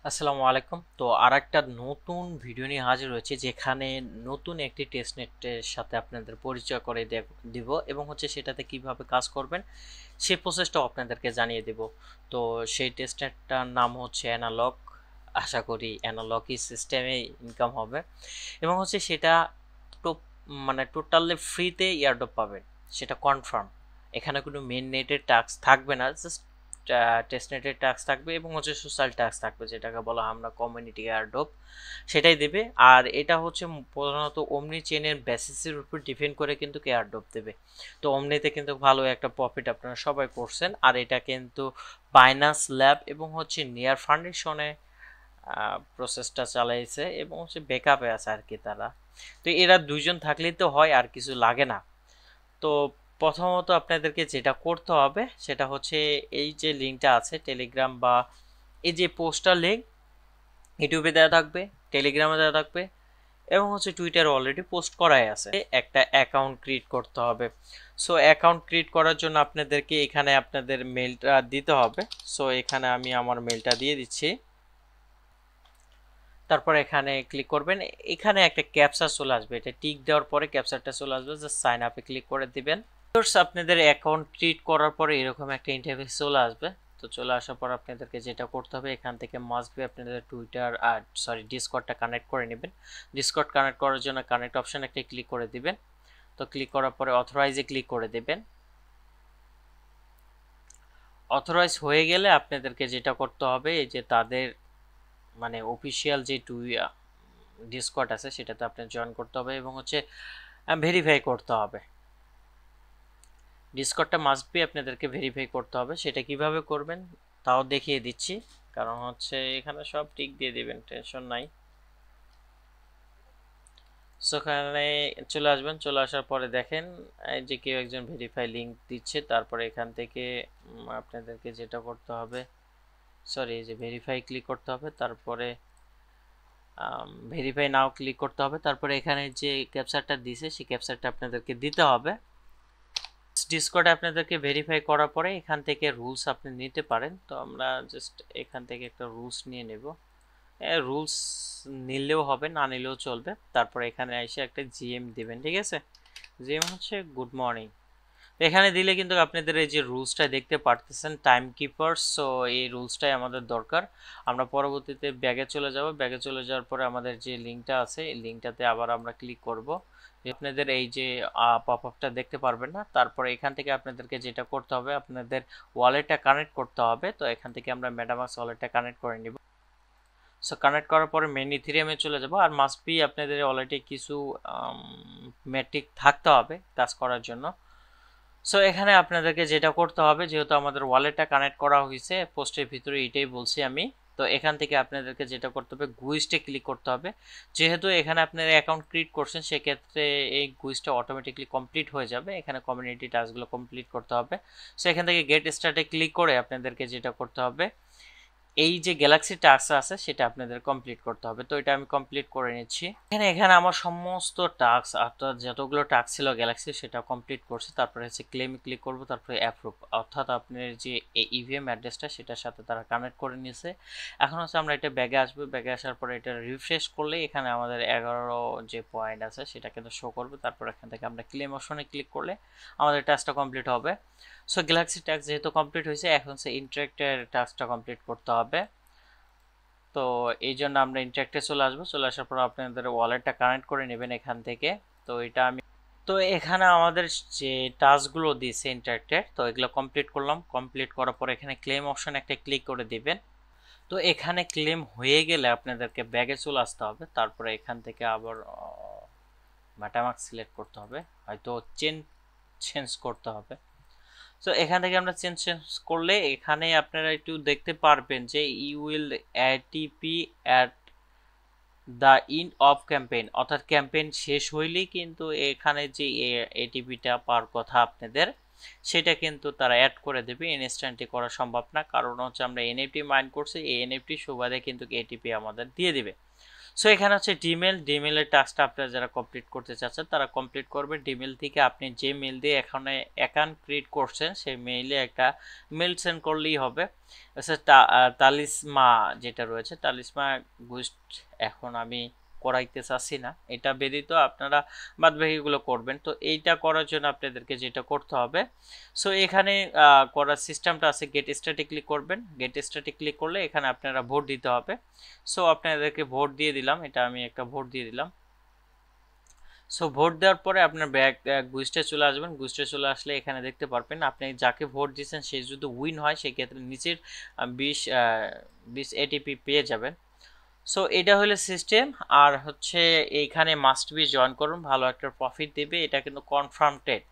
আসসালামু আলাইকুম। তো আরেকটা নতুন ভিডিও নিয়ে হাজির হয়েছি, যেখানে নতুন একটি টেস্টনেটের সাথে আপনাদের পরিচয় করে দিব এবং সেটাতে কিভাবে কাজ করবেন সেই প্রসেসটাও আপনাদেরকে জানিয়ে দিব। তো সেই টেস্টনেটটার নাম হচ্ছে অ্যানালগ। আশা করি অ্যানালগই সিস্টেমে ইনকাম হবে এবং সেটা তো মানে টোটালি ফ্রিতে ইয়ারড্রপ পাবেন, সেটা কনফার্ম। এখানে কোনো মেন নেটের টাস্ক থাকবে না, জাস্ট টেস্টনেটের টাস্ক থাকবে এবং সোশ্যাল টাস্ক থাকবে, যেটাকে বলা হয় আমরা কমিউনিটি এয়ারড্রপ, সেটাই দেবে। আর এটা প্রধানত অমনি চেনের বেসিসের উপর ডিপেন্ড করে কিন্তু এয়ারড্রপ দেবে। তো অমনিতে কিন্তু ভালো একটা প্রফিট আপনারা সবাই করছেন। আর এটা কিন্তু বাইনান্স ল্যাব এবং নিয়ার ফাউন্ডেশনে প্রসেসটা চালাইছে এবং ব্যাকআপে আছে আর কি তারা। তো এরা দুইজন থাকলেই তো হয়, আর কিছু লাগে না। তো প্রথমত আপনাদেরকে যেটা করতে হবে সেটা হচ্ছে, এই যে লিঙ্কটা আছে টেলিগ্রাম বা এই যে পোস্টার লিঙ্ক, ইউটিউবে দেওয়া থাকবে, টেলিগ্রামে দেওয়া থাকবে এবং টুইটারে অলরেডি পোস্ট করাই আছে। একটা অ্যাকাউন্ট ক্রিয়েট করতে হবে। সো অ্যাকাউন্ট ক্রিয়েট করার জন্য আপনাদেরকে এখানে আপনাদের মেলটা দিতে হবে। সো এখানে আমি আমার মেলটা দিয়ে দিচ্ছি। তারপর এখানে ক্লিক করবেন, এখানে একটা ক্যাপচা চলে আসবে, এটা টিক দেওয়ার পরে ক্যাপচাটা চলে আসবে, জাস্ট সাইন আপে ক্লিক করে দিবেন। আপনাদের অ্যাকাউন্ট ক্রিয়েট করার পরে এরকম একটা ইন্টারফেস চলে আসবে। তো চলে আসার পর আপনাদেরকে যেটা করতে হবে, এখান থেকে মাস্ট বি আপনাদের টুইটার আর ডিসকর্ডটা কানেক্ট করে নেবেন। ডিসকর্ড কানেক্ট করার জন্য কানেক্ট অপশন একটা ক্লিক করে দিবেন। তো ক্লিক করার পরে অথরাইজে ক্লিক করে দেবেন। অথরাইজ হয়ে গেলে আপনাদেরকে যেটা করতে হবে, এই যে তাদের অফিসিয়াল যে ডিসকর্ড আছে সেটাতে আপনার জয়েন করতে হবে এবং ভেরিফাই করতে হবে। ডিসকর্ডটা মাস্ট বি আপনাদেরকে ভেরিফাই করতে হবে। সেটা কিভাবে করবেন তাও দেখিয়ে দিচ্ছি, কারণ এখানে সব টিক দিয়ে দিবেন, টেনশন নাই। সেখানে চলে আসবেন, চলে আসার পরে দেখেন এই যে কেউ একজন ভেরিফাই লিঙ্ক দিচ্ছে। তারপরে এখান থেকে আপনাদেরকে যেটা করতে হবে, এই যে ভেরিফাই ক্লিক করতে হবে, তারপরে ভেরিফাই নাও ক্লিক করতে হবে। তারপরে এখানে যে ক্যাপচারটা দিছে সেই ক্যাপচারটা আপনাদেরকে দিতে হবে। ডিসকর্ডে আপনাদেরকে ভেরিফাই করার পরে এখান থেকে রুলস আপনি নিতে পারেন। তো আমরা জাস্ট এখান থেকে একটা রুলস নিয়ে নেব। রুলস নিলেও হবে, না নিলেও চলবে। তারপরে এখানে এসে একটা জিএম দিবেন, ঠিক আছে। জিএম হচ্ছে গুড মর্নিং। এখানে দিলে কিন্তু আপনাদের এই যে রুলসটা দেখতে পারতেছেন টাইম কিপার, সো এই রুলসটাই আমাদের দরকার। আমরা পরবর্তীতে ব্যাগে চলে যাব। ব্যাগে চলে যাওয়ার পরে আমাদের যে লিঙ্কটা আছে এই লিঙ্কটাতে আবার আমরা ক্লিক করব। আপনাদের এই যে পপ আপটা দেখতে পারবেন না। তারপরে এখান থেকে আপনাদেরকে যেটা করতে হবে, আপনাদের ওয়ালেটটা কানেক্ট করতে হবে। তো এখান থেকে আমরা মেটামাস্ক ওয়ালেটটা কানেক্ট করে নিব। সো কানেক্ট করার পরে মেন ইথেরিয়ামে চলে যাব। আর মাস্ট বি আপনাদের ওয়ালেটে কিছু মেট্রিক থাকতে হবে কাজ করার জন্য। সো এখানে আপনাদেরকে যেটা করতে হবে, যেহেতু আমাদের ওয়ালেটটা কানেক্ট করা হয়েছে পোস্টের ভিতরে, এটাই বলছি আমি। তো এখান থেকে আপনাদেরকে যেটা করতে হবে, গুইজটে ক্লিক করতে হবে। যেহেতু এখানে আপনারা অ্যাকাউন্ট ক্রিয়েট করছেন, সেক্ষেত্রে এই গুইজটা অটোমেটিকলি কমপ্লিট হয়ে যাবে। এখানে কমিউনিটি টাস্কগুলো কমপ্লিট করতে হবে। সো এখান থেকে গেট স্টার্টে ক্লিক করে আপনাদেরকে যেটা করতে হবে, এই যে গ্যালাক্সি টাস্ক আছে সেটা আপনাদের কমপ্লিট করতে হবে। তো এটা আমি কমপ্লিট করে নিচ্ছি। এখানে আমার সমস্ত টাস্ক, অর্থাৎ যতগুলো টাস্ক ছিল গ্যালাক্সি সেটা কমপ্লিট করছে। তারপরে ক্লেম ক্লিক করব, তারপরে অ্যাপ্রুভ, অর্থাৎ আপনার যে ইভিএম অ্যাড্রেসটা সেটার সাথে তারা কানেক্ট করে নিয়েছে। এখন আমরা এটা ব্যাগে আসবো। ব্যাগে আসার পরে এটা রিফ্রেশ করলে এখানে আমাদের 11 যে পয়েন্ট আছে সেটা কিন্তু শো করবে। তারপর এখান থেকে আমরা ক্লেম অপশনে ক্লিক করলে আমাদের টাস্কটা কমপ্লিট হবে। সো গ্যালাক্সি টাস্ক যেহেতু কমপ্লিট হয়েছে, এখন ইন্টারেক্টের টাস্কটা কমপ্লিট করতে হবে। তো এই জন্য আমরা ইন্টারেক্টে চলে আসবো। চলে আসার পর আপনাদের ওয়ালেটটা কানেক্ট করে নেবেন এখান থেকে। তো এটা আমি এখানে আমাদের যে টাস্কগুলো দিয়েছে ইন্টারেক্টের, তো এগুলো কমপ্লিট করলাম। কমপ্লিট করার পর এখানে ক্লেম অপশন একটা ক্লিক করে দিবেন। তো এখানে ক্লেম হয়ে গেলে আপনাদেরকে ব্যাগে চলে আসতে হবে। তারপরে এখান থেকে আবার মেটামাস্ক সিলেক্ট করতে হবে, হয়তো চেঞ্জ করতে হবে। সো এখান থেকে আমরা চেঞ্জ করলে এখানে আপনারা একটু দেখতে পারবেন যে you will ATP at the end of campaign, অর্থাৎ ক্যাম্পেইন শেষ হইলেই কিন্তু এখানে যে এটিপিটা পাওয়ার কথা আপনাদের, সেটা কিন্তু তারা অ্যাড করে দেবে। ইনস্ট্যান্টলি করা সম্ভব না, কারণ আমরা এনএফটি মাইন করছি, এই এনএফটি সুবাদে কিন্তু এটিপি আমাদের দিয়ে দিবে। সো এখানে হচ্ছে ডিমেলের টাস্কটা আপনারা যারা কমপ্লিট করতে চাচ্ছেন তারা কমপ্লিট করবেন। ডিমেল থেকে আপনি যে মেল দিয়ে এখানে অ্যাকাউন্ট ক্রিয়েট করছেন সেই মেইলে একটা মেল সেন্ড করলেই হবে। আচ্ছা, তালিসমা যেটা রয়েছে, তালিসমা গুস্ট এখন আমি করাইতে চাচ্ছি না, এটা ব্যতীত আপনারা বাদবাকিগুলো করবেন। তো এইটা করার জন্য আপনাদেরকে যেটা করতে হবে, সো এখানে করার সিস্টেমটা আছে, গেট স্ট্যাটিক ক্লিক করবেন। গেট স্ট্যাটিক ক্লিক করলে এখানে আপনারা ভোট দিতে হবে। সো আপনাদেরকে ভোট দিয়ে দিলাম, এটা আমি একটা ভোট দিয়ে দিলাম। সো ভোট দেওয়ার পরে আপনার ব্যাক গুইস্টে চলে আসবেন। গুইস্টে চলে আসলে এখানে দেখতে পারবেন আপনি যাকে ভোট দিয়েছেন সে যদি উইন হয় সেক্ষেত্রে নিচের 20 এটিপি পেয়ে যাবেন। সো এটা হলো সিস্টেম। আর হচ্ছে এইখানে মাস্ট বি জয়েন করুন, ভালো একটা প্রফিট দেবে, এটা কিন্তু কনফার্ম ট্রেড।